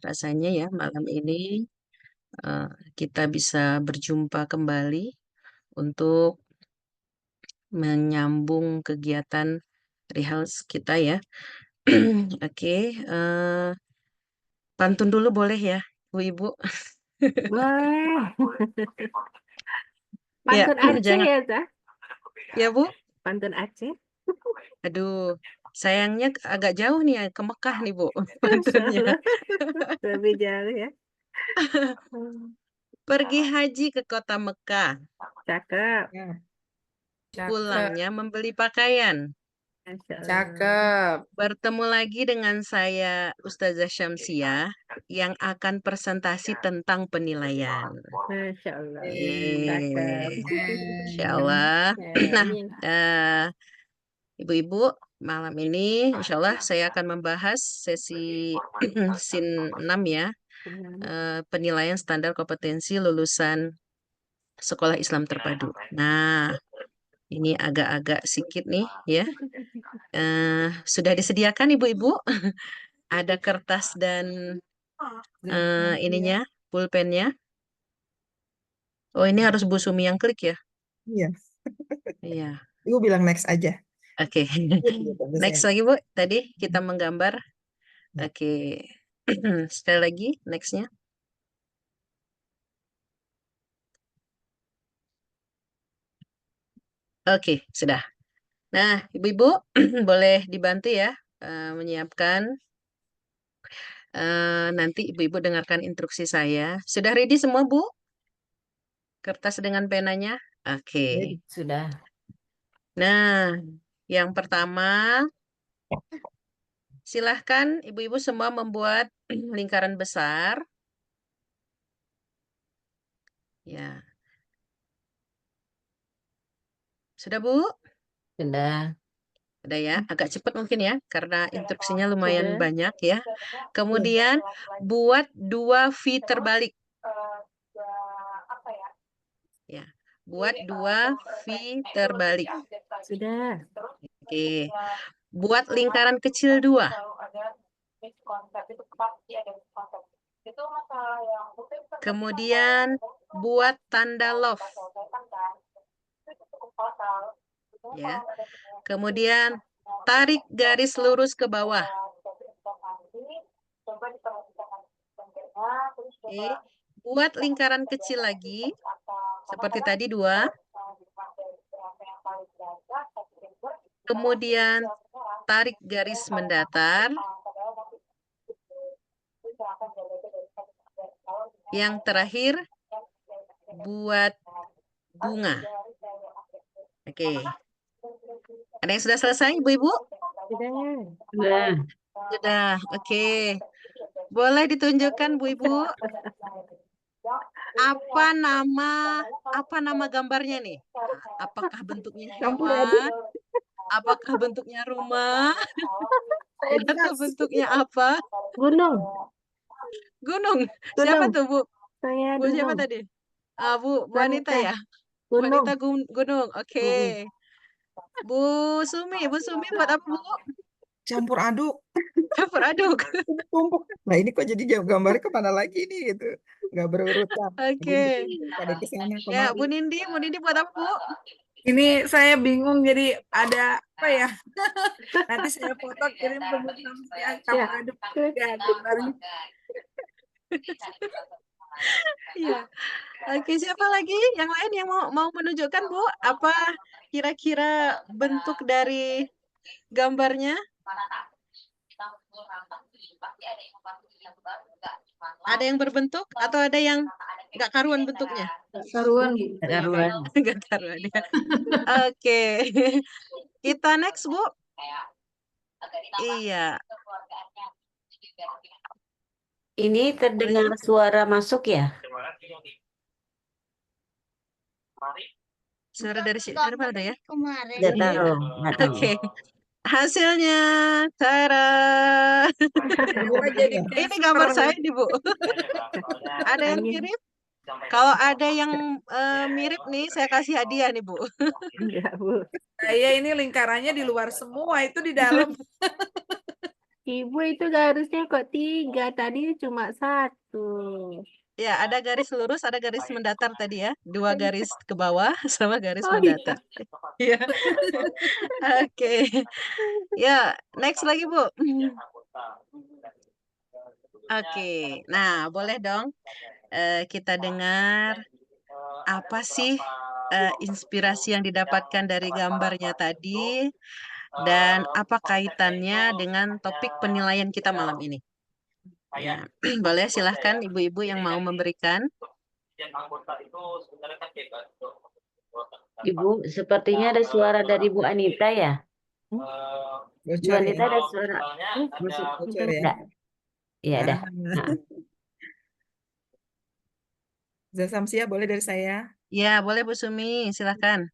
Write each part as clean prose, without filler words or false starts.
Rasanya ya malam ini kita bisa berjumpa kembali untuk menyambung kegiatan rehearsal kita ya. Oke, pantun dulu boleh ya, Bu Ibu? Wah, Ya, pantun Aceh jangan ya, Zah? ya Bu. Pantun Aceh. Aduh, sayangnya agak jauh nih ke Mekah nih Bu, Masya pantunnya. Allah, lebih jauh ya. Pergi haji ke kota Mekah, Cakep. Ya, cakep, pulangnya membeli pakaian. Masya Allah. cakep. Bertemu lagi dengan saya Ustazah Syamsiah yang akan presentasi tentang penilaian. Masya Allah. Cakep. Insya Allah. Nah, Amin. eh, Ibu-ibu, malam ini insya Allah saya akan membahas sesi SIN 6 ya, penilaian standar kompetensi lulusan Sekolah Islam Terpadu. Nah, ini agak-agak sikit nih ya. Sudah disediakan Ibu-ibu? Ada kertas dan ininya, pulpennya. Oh, ini harus Bu Sumi yang klik ya? Iya, Iya. Ibu bilang next aja. Oke. Next lagi Bu. Tadi kita menggambar. Ya. Oke. Sekali lagi, nextnya. Oke, sudah. Nah, Ibu-ibu boleh dibantu ya menyiapkan. Nanti Ibu-ibu dengarkan instruksi saya. Sudah ready semua, Bu? Kertas dengan penanya? Oke. Sudah. Nah, yang pertama, silahkan Ibu-ibu semua membuat lingkaran besar. Ya, sudah Bu? Sudah. Udah ya, agak cepat mungkin ya, karena instruksinya lumayan Sudah. banyak ya. Kemudian buat 2 V terbalik. Ya, buat 2 V terbalik. Sudah. Oke, buat lingkaran kecil 2. Kemudian buat tanda love. Ya. Kemudian tarik garis lurus ke bawah. Oke. Buat lingkaran kecil lagi. Seperti tadi 2. Kemudian tarik garis mendatar. Yang terakhir buat bunga. Oke. Ada yang sudah selesai, Ibu-ibu? Sudah. Sudah. Oke. Boleh ditunjukkan, Bu Ibu? Apa nama gambarnya nih? Apakah bentuknya hewan? Apakah bentuknya rumah? Atau bentuknya apa? Gunung. Gunung. Siapa tuh, Bu? Saya Bu siapa gunung. tadi? Bu Anita ya? Bu Gunung. Anita Gunung. Oke. Bu Bu Sumi buat apa, Bu? Campur aduk. Campur aduk. Tumpuk. Nah ini kok jadi gambarnya kemana lagi nih gitu. Nggak berurutan. Oke. Pada kesana Ya, kemari. Bu Nindi buat apa, Bu? Ini saya bingung jadi ada apa ya? Nanti saya foto kirim ke Bu Samsia campur aduk ya gambarnya. Iya. Oke, siapa lagi? Yang lain yang mau menunjukkan, Bu? Apa kira-kira bentuk dari gambarnya? Ada yang berbentuk atau ada yang nggak karuan bentuknya? Karuan. Karuan. Nggak karuan ya. Oke. Kita next, Bu. Iya. Ini terdengar suara masuk ya? Suara dari mana ada ya? Nggak tahu. Nggak tahu. Oke. Hasilnya, Tara. Ini gambar saya nih, Bu. Ada yang mirip? Kalau ada yang mirip nih, saya kasih hadiah nih, Bu. Enggak, Bu. Saya ini lingkarannya di luar semua, itu di dalam. Ibu itu harusnya kok 3, tadi cuma 1. Ya, ada garis lurus, ada garis mendatar tadi ya. 2 garis ke bawah sama garis Oh iya. mendatar. Iya. Oke. Ya, next lagi, Bu. Oke. Nah, boleh dong kita dengar apa sih inspirasi yang didapatkan dari gambarnya tadi dan apa kaitannya dengan topik penilaian kita malam ini? Ya, boleh silahkan ibu-ibu yang mau memberikan. Ibu, sepertinya ada suara dari Bu Anita ya? Bu Bocor ya. Anita ada suara. Masuk Bocor ya. enggak? Iya dah. Ah, Nah, Zasamsia boleh dari saya. Ya, boleh Bu Sumi, silahkan.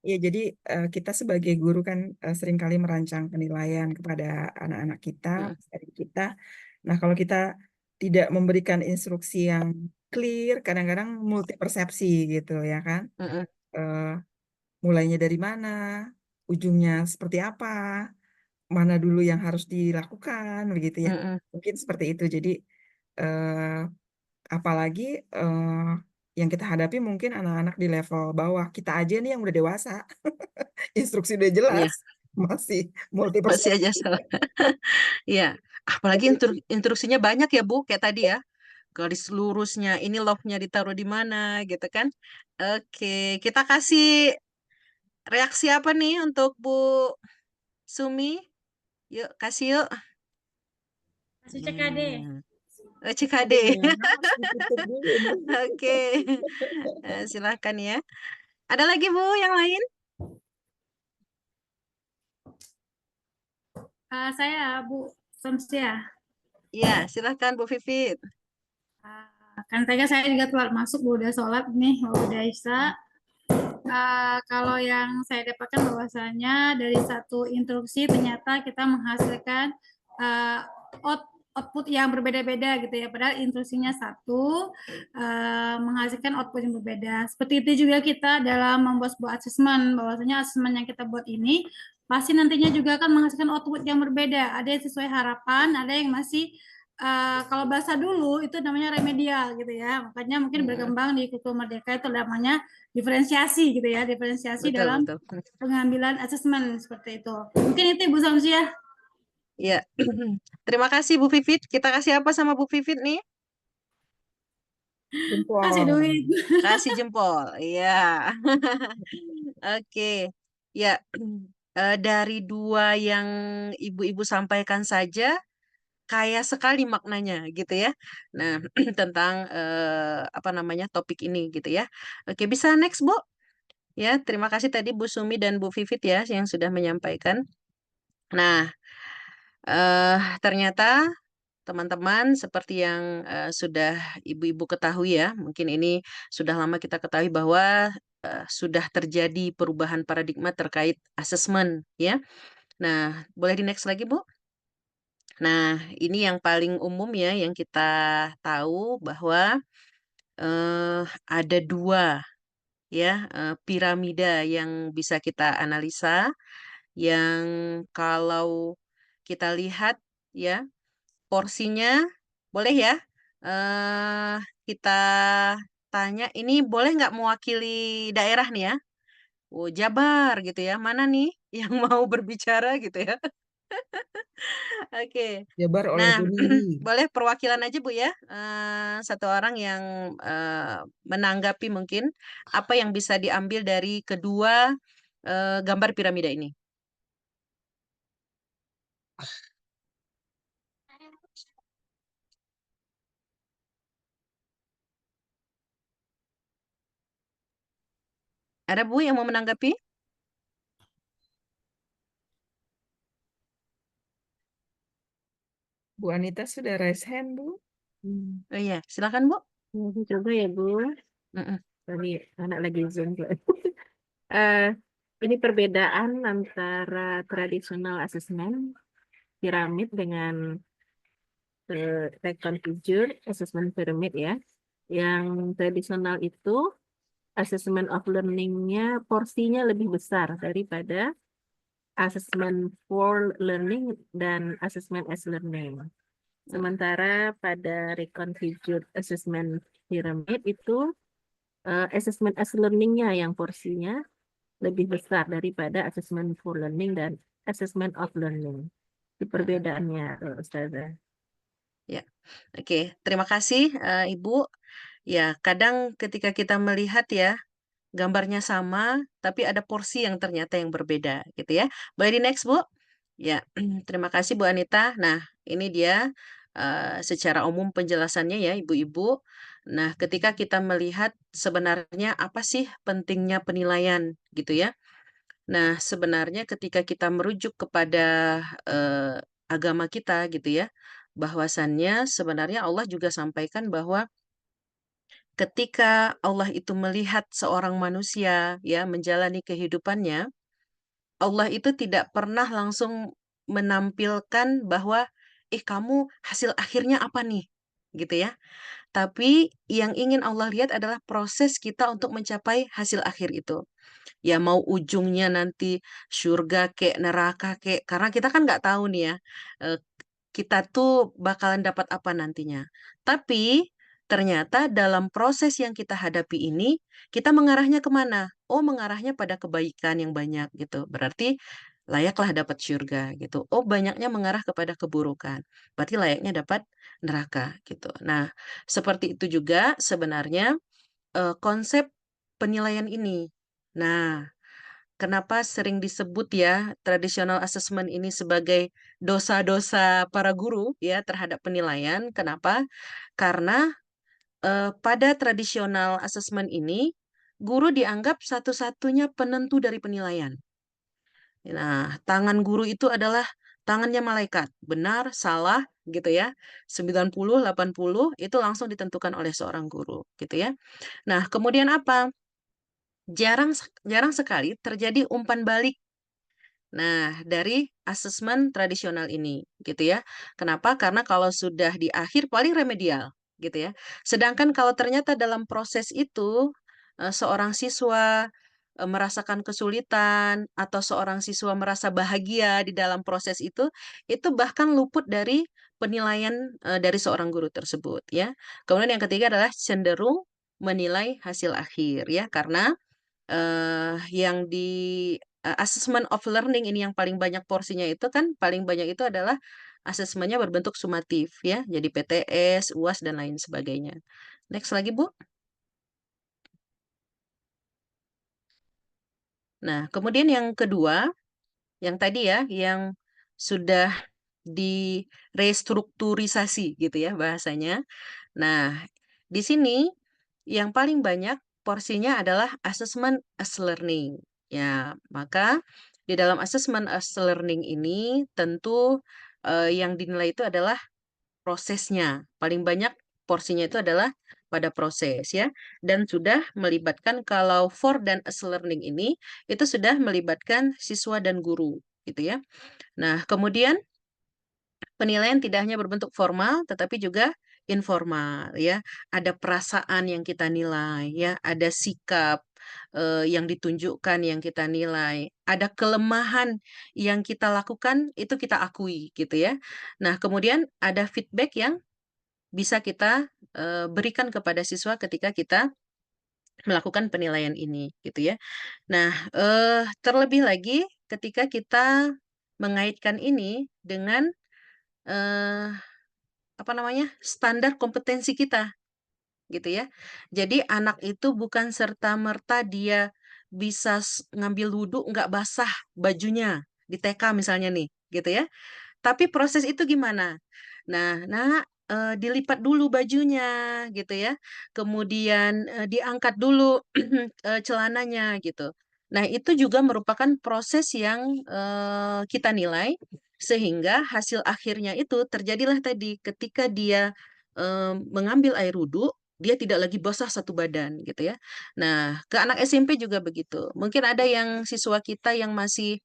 Ya, jadi kita sebagai guru kan seringkali merancang penilaian kepada anak-anak kita, Mm, adik kita. Nah, kalau kita tidak memberikan instruksi yang clear, kadang-kadang multi persepsi gitu ya kan. mm, Eh, Mulainya dari mana, ujungnya seperti apa, mana dulu yang harus dilakukan, begitu ya. mm. Mungkin seperti itu. Jadi eh, apalagi yang kita hadapi mungkin anak-anak di level bawah. Kita aja nih yang udah dewasa, instruksi udah Iya, jelas, masih multi masih aja persepsi. salah. Iya, apalagi instruksinya banyak ya Bu, kayak tadi ya. Garis lurusnya, ini love-nya ditaruh di mana gitu kan. Oke, kita kasih reaksi apa nih untuk Bu Sumi? Yuk, kasih yuk. Masih CKD. CKD. Ditutup dulu nih. Oke. Silahkan ya. Ada lagi Bu yang lain? Saya Bu Samsia. Iya, silahkan Bu Vivit. Kan tadi saya juga keluar masuk, Bu, udah sholat nih, udah Isya. Kalau yang saya dapatkan bahwasanya dari satu instruksi ternyata kita menghasilkan output yang berbeda-beda gitu ya. Padahal instruksinya satu, menghasilkan output yang berbeda. Seperti itu juga kita dalam membuat sebuah asesmen, bahwasanya asesmen yang kita buat ini pasti nantinya juga akan menghasilkan output yang berbeda. Ada yang sesuai harapan, ada yang masih kalau bahasa dulu itu namanya remedial gitu ya. Makanya mungkin berkembang di Kuku Merdeka itu namanya diferensiasi gitu ya, diferensiasi Betul, dalam betul. pengambilan asesmen seperti itu. Mungkin itu Ibu Samsiah. Iya. Terima kasih Bu Vivit. Kita kasih apa sama Bu Vivit nih? Jempol. Kasih duit. Kasih jempol. Iya. Oke. Ya, dari 2 yang ibu-ibu sampaikan saja kaya sekali maknanya gitu ya. Nah, tentang apa namanya topik ini gitu ya. Oke, bisa next Bu. Ya, terima kasih tadi Bu Sumi dan Bu Vivit ya yang sudah menyampaikan. Nah, ternyata teman-teman seperti yang sudah ibu-ibu ketahui ya, mungkin ini sudah lama kita ketahui bahwa sudah terjadi perubahan paradigma terkait asesmen ya. Nah, boleh di next lagi Bu? Nah, ini yang paling umum ya yang kita tahu bahwa ada 2 ya piramida yang bisa kita analisa yang kalau kita lihat ya porsinya boleh ya eh kita tanya ini boleh nggak mewakili daerah nih ya? Oh, Jabar gitu ya. Mana nih yang mau berbicara gitu ya? Oke. Jabar oleh Nah, Bu Nindi. boleh perwakilan aja Bu ya. Satu orang yang menanggapi mungkin apa yang bisa diambil dari kedua gambar piramida ini. Ada Bu yang mau menanggapi? Bu Anita sudah raise hand, Bu. Oh iya, silakan Bu. coba ya Bu. Mm-mm. Tadi anak lagi Zoom. Ini perbedaan antara tradisional assessment piramid dengan reconfigure assessment pyramid ya. Yang tradisional itu assessment of learning-nya porsinya lebih besar daripada assessment for learning dan assessment as learning. Sementara pada reconfigured assessment pyramid itu assessment as learning-nya yang porsinya lebih besar daripada assessment for learning dan assessment of learning. Itu perbedaannya, Ustazah. Ya, oke. Terima kasih, Ibu. Ya, kadang ketika kita melihat ya, gambarnya sama, tapi ada porsi yang ternyata yang berbeda, gitu ya. Boleh di next, Bu? Ya, terima kasih Bu Anita. Nah, ini dia secara umum penjelasannya ya, Ibu-ibu. Nah, ketika kita melihat sebenarnya apa sih pentingnya penilaian, gitu ya. Nah, sebenarnya ketika kita merujuk kepada agama kita, gitu ya, bahwasannya sebenarnya Allah juga sampaikan bahwa ketika Allah itu melihat seorang manusia ya menjalani kehidupannya, Allah itu tidak pernah langsung menampilkan bahwa kamu hasil akhirnya apa nih? Gitu ya. Tapi yang ingin Allah lihat adalah proses kita untuk mencapai hasil akhir itu. Ya mau ujungnya nanti surga kek, neraka kek, karena kita kan nggak tahu nih ya, eh, kita tuh bakalan dapat apa nantinya. Tapi ternyata dalam proses yang kita hadapi ini, kita mengarahnya kemana? Oh, mengarahnya pada kebaikan yang banyak gitu. Berarti layaklah dapat surga gitu. Oh, banyaknya mengarah kepada keburukan. Berarti layaknya dapat neraka gitu. Nah, seperti itu juga sebenarnya konsep penilaian ini. Nah, kenapa sering disebut ya traditional assessment ini sebagai dosa-dosa para guru ya terhadap penilaian? Kenapa? Karena pada traditional assessment ini guru dianggap satu-satunya penentu dari penilaian. Nah, tangan guru itu adalah tangannya malaikat. Benar, salah gitu ya. 90, 80 itu langsung ditentukan oleh seorang guru gitu ya. Nah, kemudian apa? Jarang sekali terjadi umpan balik. Nah, dari asesmen tradisional ini, gitu ya. Kenapa? Karena kalau sudah di akhir paling remedial, gitu ya. Sedangkan kalau ternyata dalam proses itu seorang siswa merasakan kesulitan atau seorang siswa merasa bahagia di dalam proses itu bahkan luput dari penilaian dari seorang guru tersebut, ya. Kemudian yang ketiga adalah cenderung menilai hasil akhir, ya, karena yang di assessment of learning ini yang paling banyak porsinya itu kan paling banyak itu adalah asesmennya berbentuk sumatif ya, jadi PTS, UAS dan lain sebagainya. Next lagi Bu. Nah, kemudian yang kedua, yang tadi ya, yang sudah direstrukturisasi gitu ya bahasanya. Nah, di sini yang paling banyak porsinya adalah assessment as learning. Ya, maka di dalam assessment as learning ini tentu yang dinilai itu adalah prosesnya. Paling banyak porsinya itu adalah pada proses ya. Dan sudah melibatkan kalau for dan as learning ini itu sudah melibatkan siswa dan guru gitu ya. Nah, kemudian penilaian tidak hanya berbentuk formal, tetapi juga informal, ya. Ada perasaan yang kita nilai, ya. Ada sikap yang ditunjukkan yang kita nilai. Ada kelemahan yang kita lakukan, itu kita akui, gitu ya. Nah, kemudian ada feedback yang bisa kita berikan kepada siswa ketika kita melakukan penilaian ini, gitu ya. Nah, terlebih lagi ketika kita mengaitkan ini dengan eh, apa namanya, standar kompetensi kita, gitu ya. Jadi anak itu bukan serta-merta dia bisa ngambil wudhu nggak basah bajunya di TK misalnya nih, gitu ya. Tapi proses itu gimana? Nah, dilipat dulu bajunya gitu ya. Kemudian diangkat dulu celananya gitu. Nah, itu juga merupakan proses yang kita nilai sehingga hasil akhirnya itu terjadilah tadi ketika dia mengambil air wudhu, dia tidak lagi basah satu badan gitu ya. Nah, ke anak SMP juga begitu. Mungkin ada yang siswa kita yang masih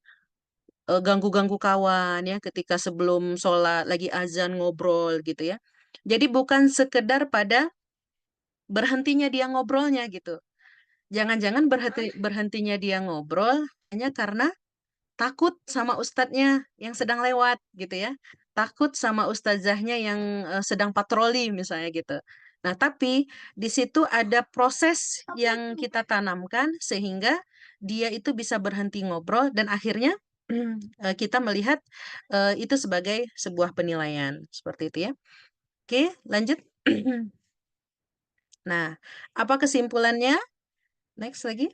ganggu-ganggu kawan ya ketika sebelum sholat lagi azan ngobrol gitu ya. Jadi bukan sekedar pada berhentinya dia ngobrolnya gitu. Jangan-jangan berhentinya dia ngobrol hanya karena takut sama ustadznya yang sedang lewat gitu ya, takut sama ustazahnya yang sedang patroli misalnya gitu. Nah, tapi di situ ada proses yang kita tanamkan sehingga dia itu bisa berhenti ngobrol dan akhirnya kita melihat itu sebagai sebuah penilaian seperti itu ya. Oke, lanjut. Nah, apa kesimpulannya? Next lagi.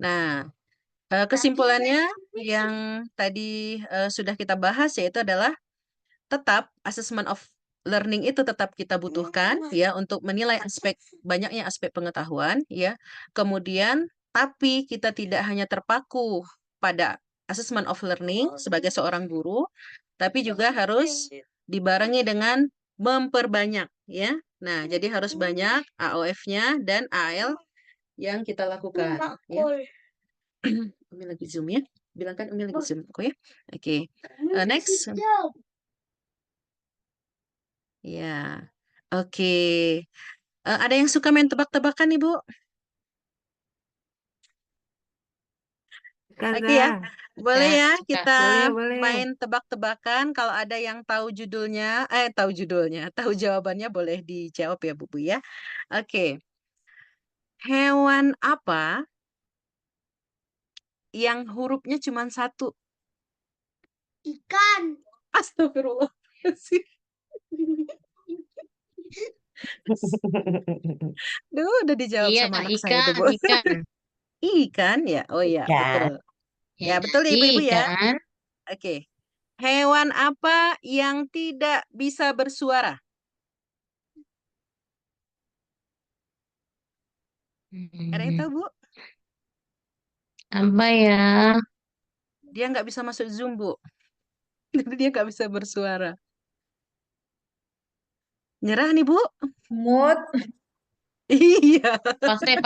Nah, kesimpulannya yang tadi sudah kita bahas yaitu adalah tetap assessment of learning itu tetap kita butuhkan ya untuk menilai banyaknya aspek pengetahuan ya. Kemudian tapi kita tidak hanya terpaku pada assessment of learning sebagai seorang guru, tapi juga harus dibarengi dengan memperbanyak ya. Nah, jadi harus banyak AOF-nya dan AL yang kita lakukan ya. Umi lagi Zoom ya. Bilangkan Umi lagi Zoom kok ya. Oke. Next. Ya. Oke. Ada yang suka main tebak-tebakan, Ibu? Oke ya. Boleh ya kita Boleh. main tebak-tebakan. Kalau ada yang tahu judulnya, tahu jawabannya boleh dijawab ya, Bu ya. Oke. Hewan apa yang hurufnya cuma satu? Ikan. Astagfirullahaladzim. Duh, udah dijawab Iya, sama anak saya tuh, Bu. ikan. Ikan ya? Oh iya, betul. Ya, betul ya, Ibu-ibu ya. Ikan. Oke. Hewan apa yang tidak bisa bersuara? Ada yang tahu, Bu? Apa ya? Dia nggak bisa masuk Zoom, Bu. Jadi dia nggak bisa bersuara. Nyerah nih, Bu. Mood. Iya. Pas deh.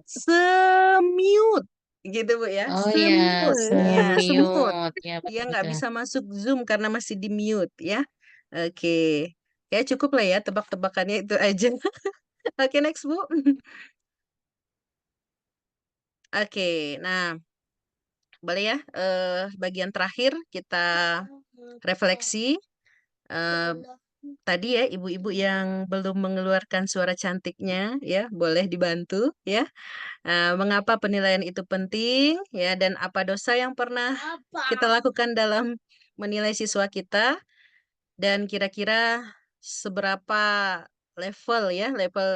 Semut. Gitu, Bu ya. Oh ya, Semut. Ya, semut. semut. Ya, Dia nggak betul. bisa masuk Zoom karena masih di mute ya. Oke. Ya cukup lah ya tebak-tebakannya itu aja. Oke, next, Bu. Oke, nah boleh ya bagian terakhir kita refleksi. Eh, tadi ya ibu-ibu yang belum mengeluarkan suara cantiknya ya boleh dibantu ya. Mengapa penilaian itu penting ya dan apa dosa yang pernah kita lakukan dalam menilai siswa kita dan kira-kira seberapa level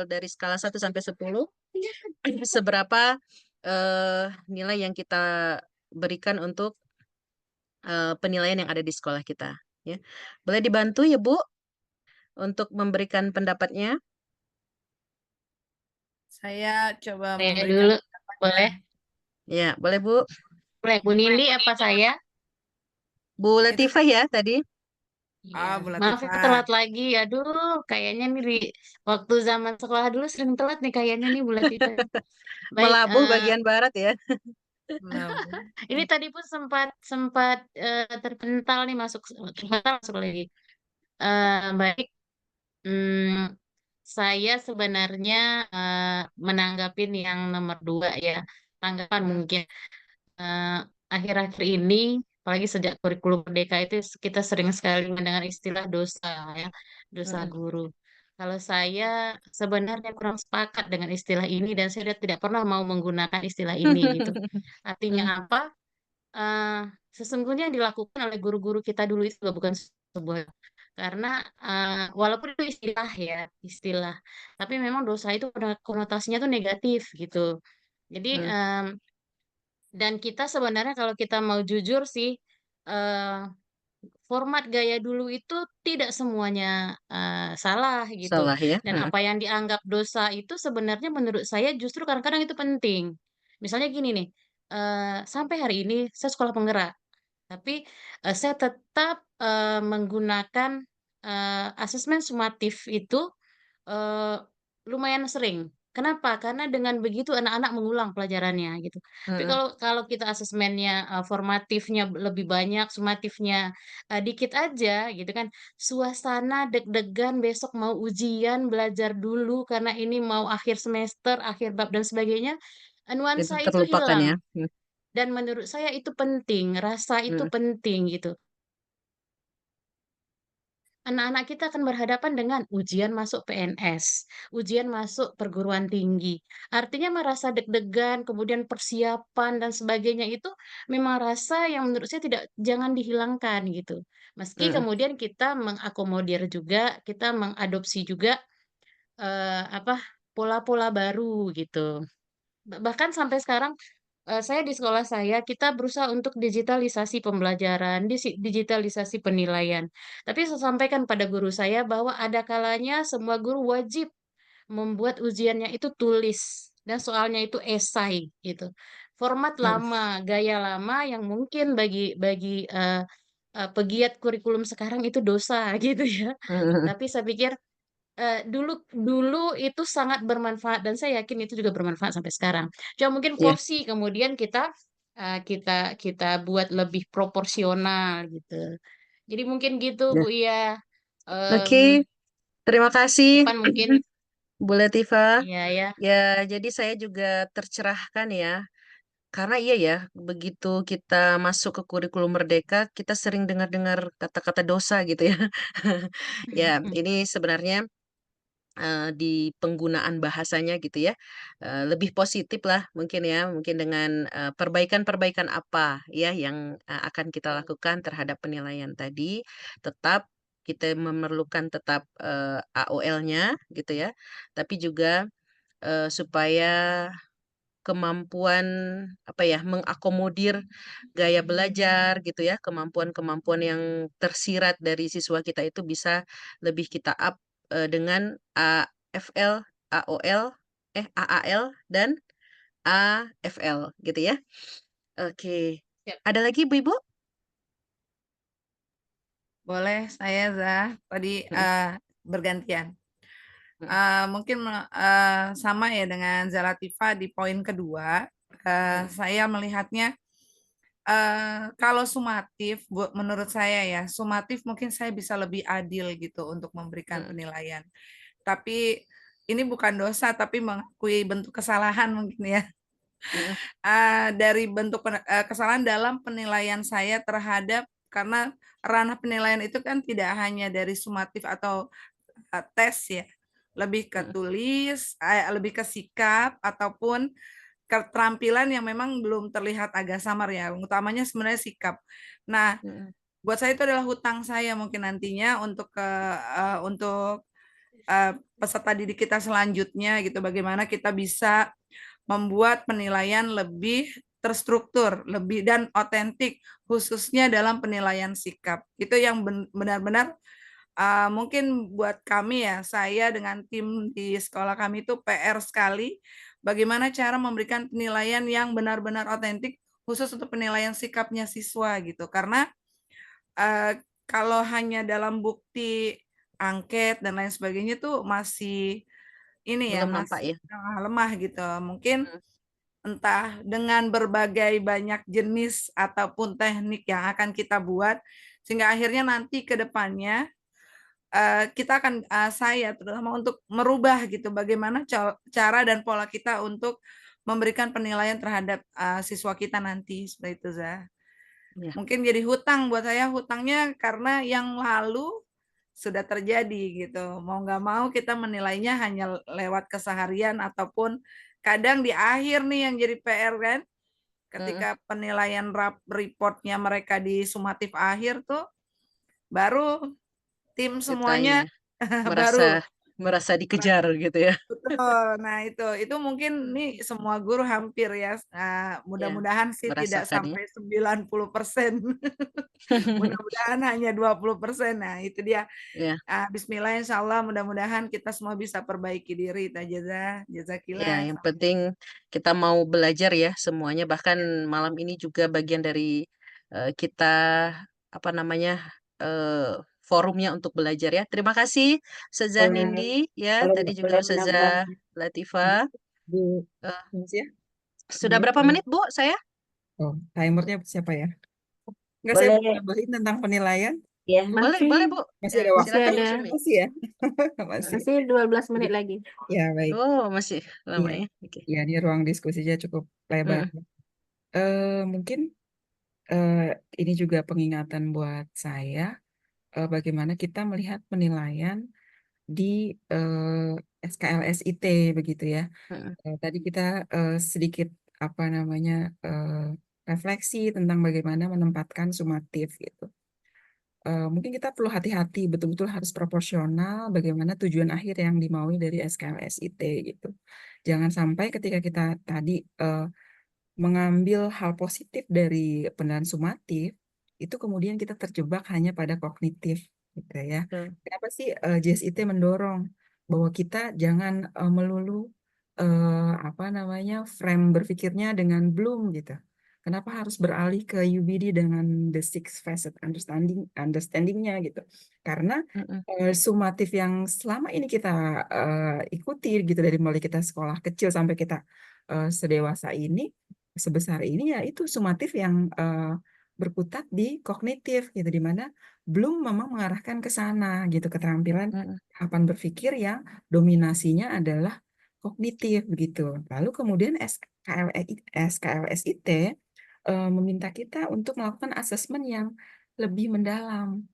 dari skala 1 sampai 10 seberapa nilai yang kita berikan untuk penilaian yang ada di sekolah kita ya. Boleh dibantu ya, Bu, untuk memberikan pendapatnya? Saya coba Saya memberikan dulu. pendapatnya. Boleh? Ya, boleh, Bu. Boleh, Bu Nili apa saya? Bu Latifah ya tadi. Ah, Bu Maaf Latifah. telat lagi. Aduh, kayaknya nih di waktu zaman sekolah dulu sering telat nih kayaknya nih Bu Latifah. Baik, Melabuh bagian barat ya. ini tadi pun sempat terpental nih masuk lagi. Baik, hmm, saya sebenarnya menanggapin yang nomor 2 ya. Tanggapan mungkin eh, akhir-akhir ini, apalagi sejak kurikulum Merdeka itu kita sering sekali mendengar istilah dosa ya, dosa Mm-mm. guru. Kalau saya sebenarnya kurang sepakat dengan istilah ini dan saya tidak pernah mau menggunakan istilah ini gitu. Artinya Mm. apa? eh, Sesungguhnya yang dilakukan oleh guru-guru kita dulu itu juga bukan sebuah karena walaupun itu istilah, tapi memang dosa itu konotasinya tuh negatif gitu. Jadi Mm. dan kita sebenarnya kalau kita mau jujur sih eh, format gaya dulu itu tidak semuanya salah gitu. Salah ya. Dan apa yang dianggap dosa itu sebenarnya menurut saya justru kadang-kadang itu penting. Misalnya gini nih, sampai hari ini saya sekolah penggerak, tapi saya tetap menggunakan asesmen sumatif itu eh, lumayan sering. Kenapa? Karena dengan begitu anak-anak mengulang pelajarannya gitu. Tapi Mm-mm. kalau kalau kita asesmennya formatifnya lebih banyak, sumatifnya dikit aja gitu kan. Suasana deg-degan besok mau ujian, belajar dulu karena ini mau akhir semester, akhir bab dan sebagainya. Itu nuansa itu terlupakan ya. hilang. Dan menurut saya itu penting, rasa itu Hmm. penting gitu. Anak-anak kita akan berhadapan dengan ujian masuk PNS, ujian masuk perguruan tinggi. Artinya merasa deg-degan, kemudian persiapan dan sebagainya itu memang rasa yang menurut saya jangan dihilangkan gitu. Meski Hmm. kemudian kita mengakomodir juga, kita mengadopsi juga apa pola-pola baru gitu. Bahkan sampai sekarang saya di sekolah saya, kita berusaha untuk digitalisasi pembelajaran, digitalisasi penilaian. Tapi saya sampaikan pada guru saya bahwa ada kalanya semua guru wajib membuat ujiannya itu tulis dan soalnya itu esai gitu. Format Hmm. lama, gaya lama yang mungkin bagi pegiat kurikulum sekarang itu dosa gitu ya. Hmm. Tapi saya pikir dulu itu sangat bermanfaat dan saya yakin itu juga bermanfaat sampai sekarang. Cuma mungkin Ya. porsi kemudian kita buat lebih proporsional gitu. Jadi mungkin gitu Ya. Bu Iya. Oke, terima kasih Depan mungkin Bu Latifah. iya ya. Ya, jadi saya juga tercerahkan ya. Karena iya ya, begitu kita masuk ke kurikulum merdeka, kita sering dengar-dengar kata-kata dosa gitu ya. Ya, ini sebenarnya di penggunaan bahasanya gitu ya, lebih positif lah mungkin ya, mungkin dengan perbaikan-perbaikan apa ya yang akan kita lakukan terhadap penilaian tadi, tetap kita memerlukan tetap AOL-nya gitu ya, tapi juga supaya kemampuan apa ya mengakomodir gaya belajar gitu ya, kemampuan-kemampuan yang tersirat dari siswa kita itu bisa lebih kita up dengan AFL, AOL, AAL dan AFL gitu ya. Oke. Siap. Ada lagi Bu Ibu? Boleh saya Zah, tadi bergantian. Mungkin sama ya dengan Zalatifah di poin kedua. Saya melihatnya kalau sumatif, menurut saya ya, sumatif mungkin saya bisa lebih adil gitu untuk memberikan penilaian. Tapi ini bukan dosa, tapi mengakui bentuk kesalahan mungkin ya. Dari bentuk kesalahan dalam penilaian saya terhadap, karena ranah penilaian itu kan tidak hanya dari sumatif atau tes ya, lebih ke tulis, lebih ke sikap ataupun keterampilan yang memang belum terlihat agak samar ya, utamanya sebenarnya sikap. Nah, buat saya itu adalah hutang saya mungkin nantinya untuk peserta didik kita selanjutnya gitu, bagaimana kita bisa membuat penilaian lebih terstruktur, lebih dan otentik, khususnya dalam penilaian sikap. Itu yang benar-benar mungkin buat kami ya, saya dengan tim di sekolah kami itu PR sekali, bagaimana cara memberikan penilaian yang benar-benar otentik, khusus untuk penilaian sikapnya siswa gitu. Karena kalau hanya dalam bukti angket dan lain sebagainya tuh masih ini ya, Belum nampak masih ya. lemah gitu. Mungkin entah dengan berbagai banyak jenis ataupun teknik yang akan kita buat, sehingga akhirnya nanti ke depannya kita akan saya terutama untuk merubah gitu bagaimana cara dan pola kita untuk memberikan penilaian terhadap siswa kita nanti, seperti itu Zah. Ya. Mungkin jadi hutang buat saya, hutangnya karena yang lalu sudah terjadi gitu. Mau nggak mau kita menilainya hanya lewat keseharian ataupun kadang di akhir nih yang jadi PR kan. Ketika penilaian reportnya mereka di sumatif akhir tuh baru tim Kita semuanya ini baru merasa dikejar gitu ya. betul. Nah, itu mungkin nih semua guru hampir ya. Ya, Mudah-mudahan sih tidak merasakan ya. sampai 90%. Mudah-mudahan hanya 20%. Nah, itu dia. Ya. Bismillah, insya Allah mudah-mudahan kita semua bisa perbaiki diri. Ya, Jazakillah. yang penting kita mau belajar ya semuanya. Bahkan malam ini juga bagian dari kita apa namanya forumnya untuk belajar ya. Terima kasih Ustazah Nindi ya. Kalau Tadi juga boleh menambah Ustazah Latifah. Bu Eh, ya, sudah berapa menit Bu saya? timernya siapa ya? Enggak, saya Boleh mau nambahin tentang penilaian. Ya, boleh, Masih boleh Bu. Masih ada Ya, waktu masih silakan ya? Bu ada Sumi. Masih ya? Masih. masih 12 menit lagi. Ya, baik. Oh, masih lama Iya. ya. Oke. Ya, ini ruang diskusinya cukup lebar. Mm-mm. Mungkin ini juga pengingatan buat saya, bagaimana kita melihat penilaian di SKLSIT begitu ya. Mm-mm. Tadi kita sedikit apa namanya refleksi tentang bagaimana menempatkan sumatif gitu. Mungkin kita perlu hati-hati, betul-betul harus proporsional bagaimana tujuan akhir yang dimaui dari SKLSIT gitu. Jangan sampai ketika kita tadi mengambil hal positif dari penilaian sumatif, itu kemudian kita terjebak hanya pada kognitif, gitu ya. Betul. Kenapa sih JSIT mendorong bahwa kita jangan melulu apa namanya frame berpikirnya dengan Bloom gitu. Kenapa harus beralih ke UBD dengan the six facet understandingnya gitu? Karena Mm-mm. sumatif yang selama ini kita ikuti gitu dari mulai kita sekolah kecil sampai kita sedewasa ini sebesar ini ya itu sumatif yang berkutat di kognitif gitu di mana belum memang mengarahkan ke sana gitu keterampilan Mm-mm. tahapan berpikir yang dominasinya adalah kognitif begitu. Lalu kemudian SKLSIT meminta kita untuk melakukan asesmen yang lebih mendalam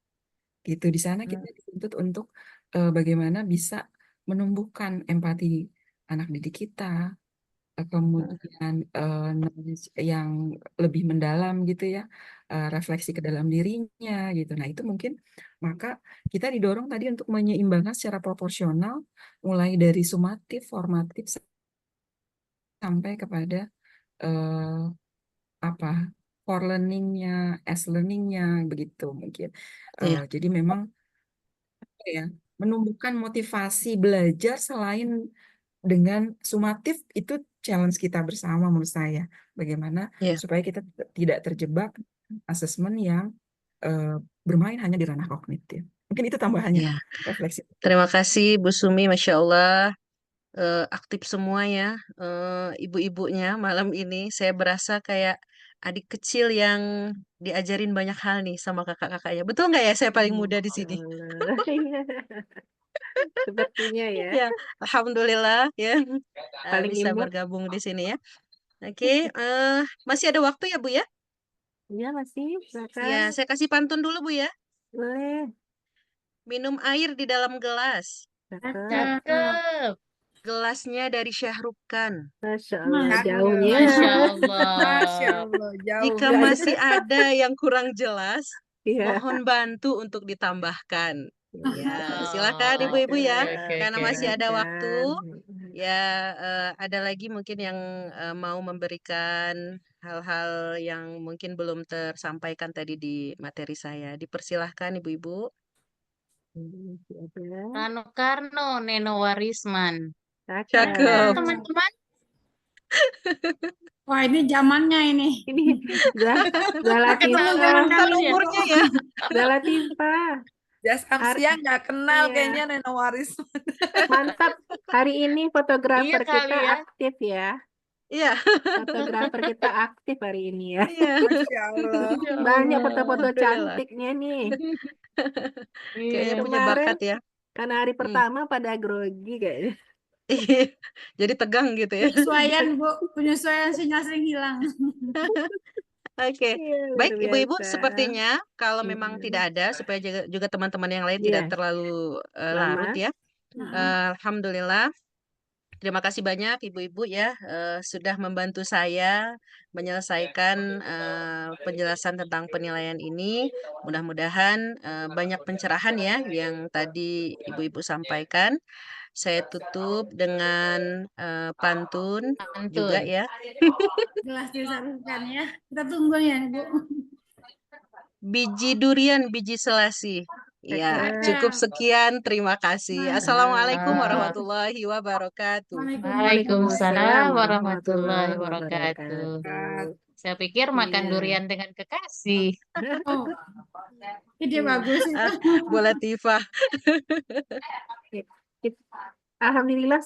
gitu. Di sana kita dituntut untuk bagaimana bisa menumbuhkan empati anak didik kita, Mm-mm. kemudian knowledge yang lebih mendalam gitu ya, refleksi ke dalam dirinya gitu. Nah itu mungkin maka kita didorong tadi untuk menyeimbangkan secara proporsional mulai dari sumatif, formatif sampai kepada eh, apa core learningnya, as learningnya begitu mungkin. Iya. Jadi memang apa ya menumbuhkan motivasi belajar selain dengan sumatif itu challenge kita bersama menurut saya. Bagaimana Iya. supaya kita tidak terjebak asesmen yang eh, bermain hanya di ranah kognitif. Mungkin itu tambahannya Iya. refleksi. Terima kasih Bu Sumi, Masya Allah. Aktif semua ya, ibu-ibunya malam ini. Saya berasa kayak adik kecil yang diajarin banyak hal nih sama kakak-kakaknya. Betul nggak ya saya paling muda di Masya sini? Allah. Sepertinya ya. Ya, Alhamdulillah ya Paling bisa imut. bergabung di sini ya. Oke, masih ada waktu ya Bu ya? Iya masih, Ya, silakan. saya kasih pantun dulu Bu ya. Boleh. Minum air di dalam gelas. Cakep. Cakep. Gelasnya dari Syahrukhan. Masya Allah, Cakep. jauhnya. Masya Masya Allah. Allah, jauh. Jika Nggak ada. masih ada yang kurang jelas, Iya. mohon bantu untuk ditambahkan. Ya, silakan Oh, ibu-ibu ya, oke, karena oke. masih ada waktu. Silakan. Ya, ada lagi mungkin yang mau memberikan hal-hal yang mungkin belum tersampaikan tadi di materi saya. Dipersilahkan ibu-ibu. Masih ada. Rano Karno, Neno Warisman. Cakep. Teman-teman, Wah, ini zamannya ini. Ini Zala kenal Tifa. dengan Kelihatan kamunya. umurnya ya. Zala Tifa. Jas Har- Amsia nggak kenal Iya. kayaknya Neno Waris. Mantap. Hari ini fotografer Iya kali kita ya. aktif ya. Iya, Fotografer kita aktif hari ini ya. iya. Masya Allah. Ya Banyak Allah. foto-foto Alhamdulillah. cantiknya nih. Kayaknya Iya. punya Kemarin bakat ya. karena hari pertama pada grogi kayaknya. Jadi tegang gitu ya. Penyesuaian, Bu. Penyesuaian sinyal sering hilang. Oke, Iya, baik luar ibu-ibu, biasa. sepertinya kalau memang Hmm. tidak ada, supaya juga teman-teman yang lain Iya, tidak terlalu larut lama. ya. Nah, Alhamdulillah, terima kasih banyak ibu-ibu ya sudah membantu saya menyelesaikan penjelasan tentang penilaian ini. Mudah-mudahan banyak pencerahan ya yang tadi ibu-ibu sampaikan. Saya tutup dengan pantun juga Pantun. ya. jelas disarankan ya. Kita tunggu ya, Bu. Biji durian, biji selasi. Ya, Cakep. cukup sekian. Terima kasih. Nah, Assalamualaikum Ah, warahmatullahi wabarakatuh. Waalaikumsalam. Waalaikumsalam warahmatullahi warahmatullahi wabarakatuh. wabarakatuh. Saya pikir makan Iya. durian dengan kekasih. Oh, ide Iya. bagus itu. Boleh Tifa. Alhamdulillah